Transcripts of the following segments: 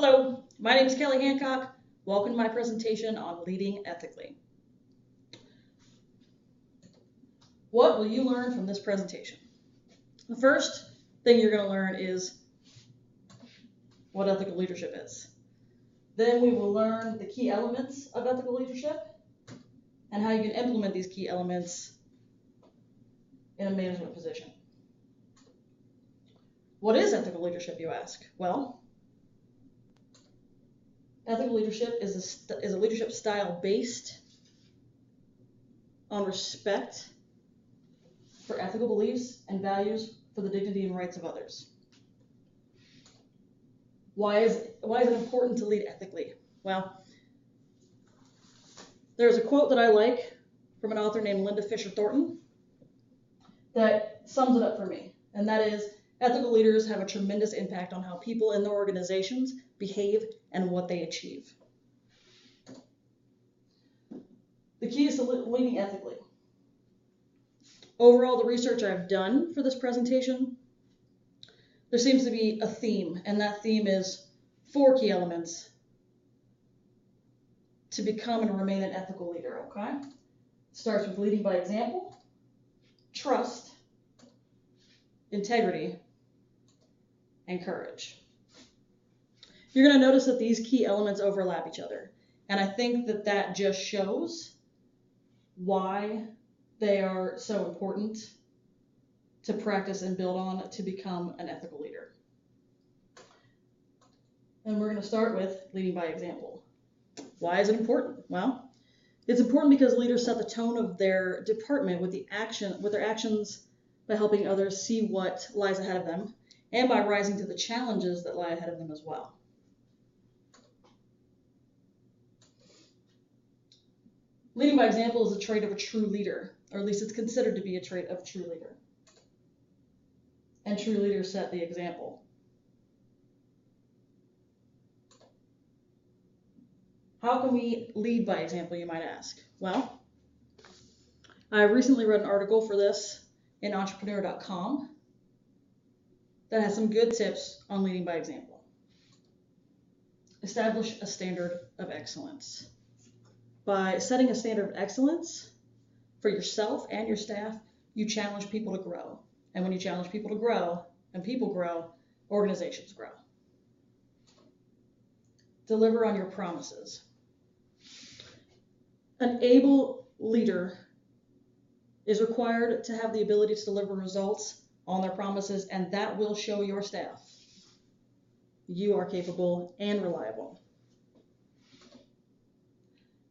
Hello, my name is Kelly Hancock. Welcome to my presentation on leading ethically. What will you learn from this presentation? The first thing you're going to learn is what ethical leadership is. Then we will learn the key elements of ethical leadership and how you can implement these key elements in a management position. What is ethical leadership, you ask? Well, ethical leadership is a leadership style based on respect for ethical beliefs and values for the dignity and rights of others. Why is it important to lead ethically? Well, there's a quote that I like from an author named Linda Fisher Thornton that sums it up for me, and that is, ethical leaders have a tremendous impact on how people in their organizations behave and what they achieve. The key is to leading ethically. Overall, the research I've done for this presentation, there seems to be a theme, and that theme is 4 key elements to become and remain an ethical leader, okay? It starts with leading by example, trust, integrity, and courage. You're going to notice that these key elements overlap each other, and I think that just shows why they are so important to practice and build on to become an ethical leader. And we're going to start with leading by example. Why is it important? Well, it's important because leaders set the tone of their department with their actions by helping others see what lies ahead of them and by rising to the challenges that lie ahead of them as well. Leading by example is a trait of a true leader, or at least it's considered to be a trait of a true leader. And true leaders set the example. How can we lead by example, you might ask? Well, I recently read an article for this in entrepreneur.com that has some good tips on leading by example. Establish a standard of excellence. By setting a standard of excellence for yourself and your staff, you challenge people to grow. And when you challenge people to grow, and people grow, organizations grow. Deliver on your promises. An able leader is required to have the ability to deliver results on their promises, and that will show your staff you are capable and reliable.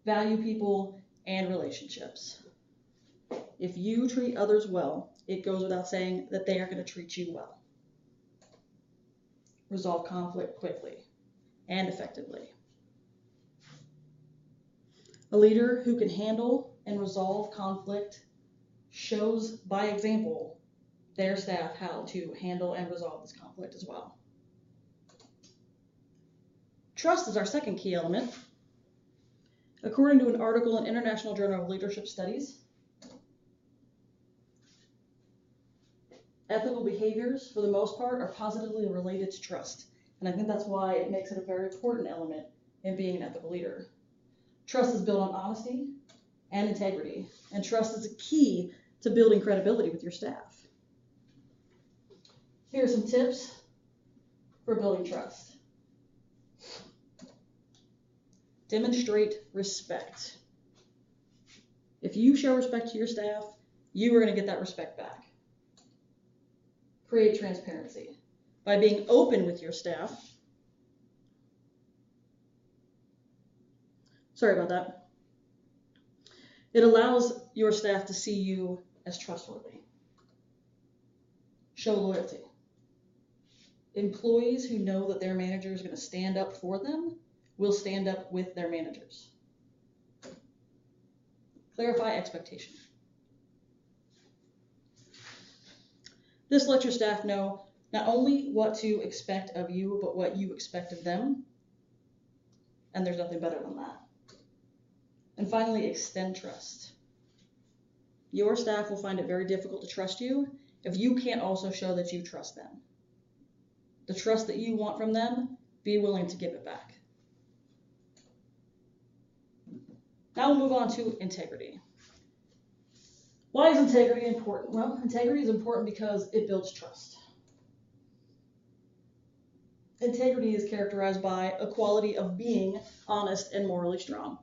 Value people and relationships. If you treat others well, it goes without saying that they are going to treat you well. Resolve conflict quickly and effectively. A leader who can handle and resolve conflict shows by example their staff how to handle and resolve this conflict as well. Trust is our second key element. According to an article in International Journal of Leadership Studies, ethical behaviors, for the most part, are positively related to trust. And I think that's why it makes it a very important element in being an ethical leader. Trust is built on honesty and integrity, and trust is a key to building credibility with your staff. Here are some tips for building trust. Demonstrate respect. If you show respect to your staff, you are going to get that respect back. Create transparency. By being open with your staff, it allows your staff to see you as trustworthy. Show loyalty. Employees who know that their manager is going to stand up for them will stand up with their managers. Clarify expectation. This lets your staff know not only what to expect of you, but what you expect of them. And there's nothing better than that. And finally, extend trust. Your staff will find it very difficult to trust you if you can't also show that you trust them. The trust that you want from them Be willing to give it back. Now we'll move on to integrity. Why is integrity important? Well, integrity is important because it builds trust. Integrity is characterized by a quality of being honest and morally strong.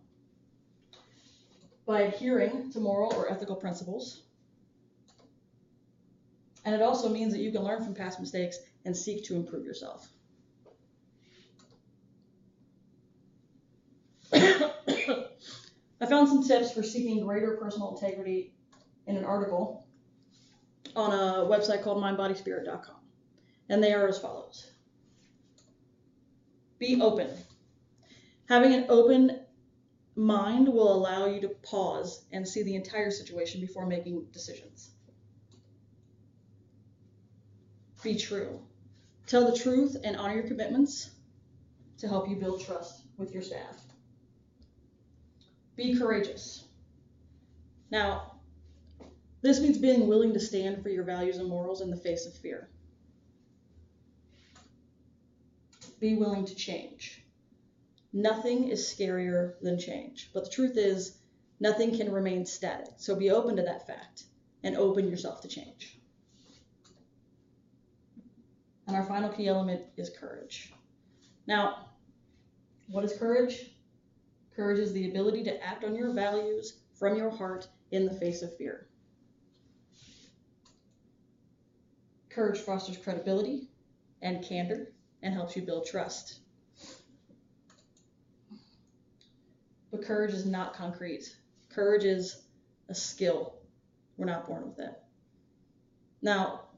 By adhering to moral or ethical principles. And it also means that you can learn from past mistakes and seek to improve yourself. I found some tips for seeking greater personal integrity in an article on a website called mindbodyspirit.com. And they are as follows. Be open. Having an open mind will allow you to pause and see the entire situation before making decisions. Be true. Tell the truth and honor your commitments to help you build trust with your staff. Be courageous. Now, this means being willing to stand for your values and morals in the face of fear. Be willing to change. Nothing is scarier than change, but the truth is, nothing can remain static. So be open to that fact and open yourself to change. And our final key element is courage. Now, what is courage? Courage is the ability to act on your values from your heart in the face of fear. Courage fosters credibility and candor and helps you build trust. But courage is not concrete. Courage is a skill. We're not born with it. Now,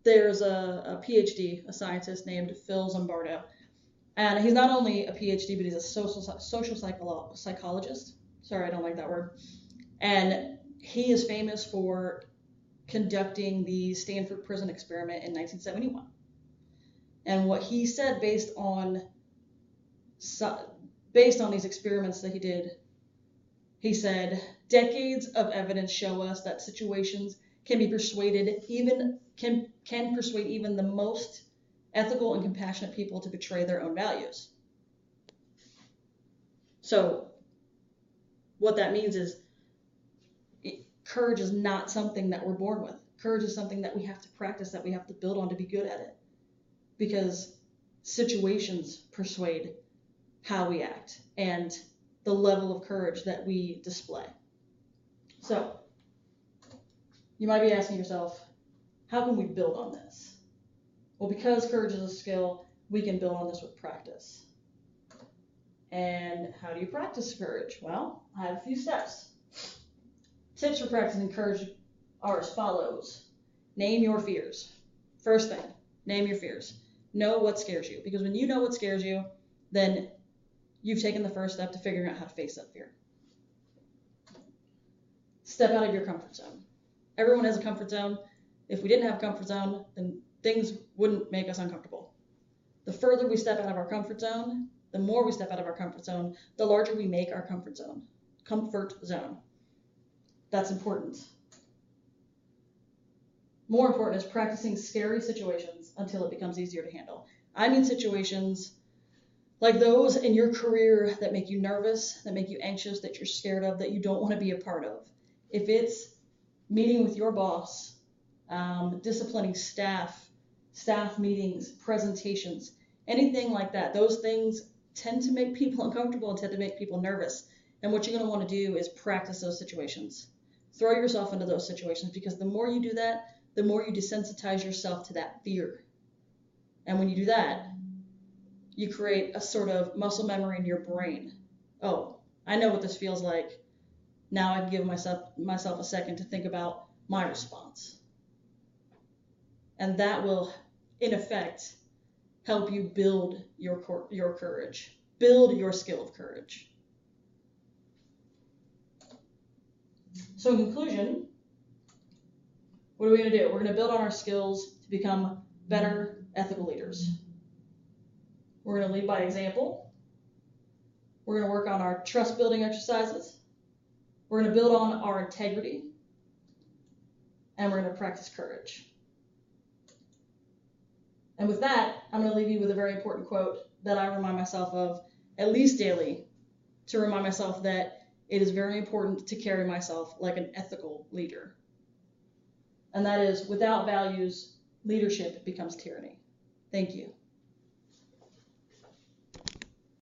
there's a PhD, a scientist named Phil Zimbardo. And he's not only a PhD, but he's a social psychologist. Sorry, I don't like that word. And he is famous for conducting the Stanford Prison Experiment in 1971. And what he said based on these experiments that he did, he said, decades of evidence show us that situations can persuade even the most ethical and compassionate people to betray their own values. So what that means is courage is not something that we're born with. Courage is something that we have to practice, that we have to build on to be good at it. Because situations persuade how we act and the level of courage that we display. So you might be asking yourself, how can we build on this? Well, because courage is a skill, we can build on this with practice. And how do you practice courage? Well, I have a few steps. Tips for practicing courage are as follows. Name your fears. First thing, name your fears. Know what scares you. Because when you know what scares you, then you've taken the first step to figuring out how to face that fear. Step out of your comfort zone. Everyone has a comfort zone. If we didn't have a comfort zone, then things wouldn't make us uncomfortable. The further we step out of our comfort zone, the more we step out of our comfort zone, the larger we make our comfort zone. That's important. More important is practicing scary situations until it becomes easier to handle. I mean situations like those in your career that make you nervous, that make you anxious, that you're scared of, that you don't want to be a part of. If it's meeting with your boss, disciplining staff meetings, presentations, anything like that, those things tend to make people uncomfortable and tend to make people nervous. And what you're going to want to do is practice those situations. Throw yourself into those situations, because the more you do that, the more you desensitize yourself to that fear. And when you do that, you create a sort of muscle memory in your brain. Oh, I know what this feels like. Now I can give myself a second to think about my response. And that will, in effect, help you build your courage, build your skill of courage. So in conclusion, what are we going to do? We're going to build on our skills to become better ethical leaders. We're going to lead by example. We're going to work on our trust building exercises. We're going to build on our integrity. And we're going to practice courage. And with that, I'm going to leave you with a very important quote that I remind myself of at least daily, to remind myself that it is very important to carry myself like an ethical leader. And that is, without values, leadership becomes tyranny. Thank you.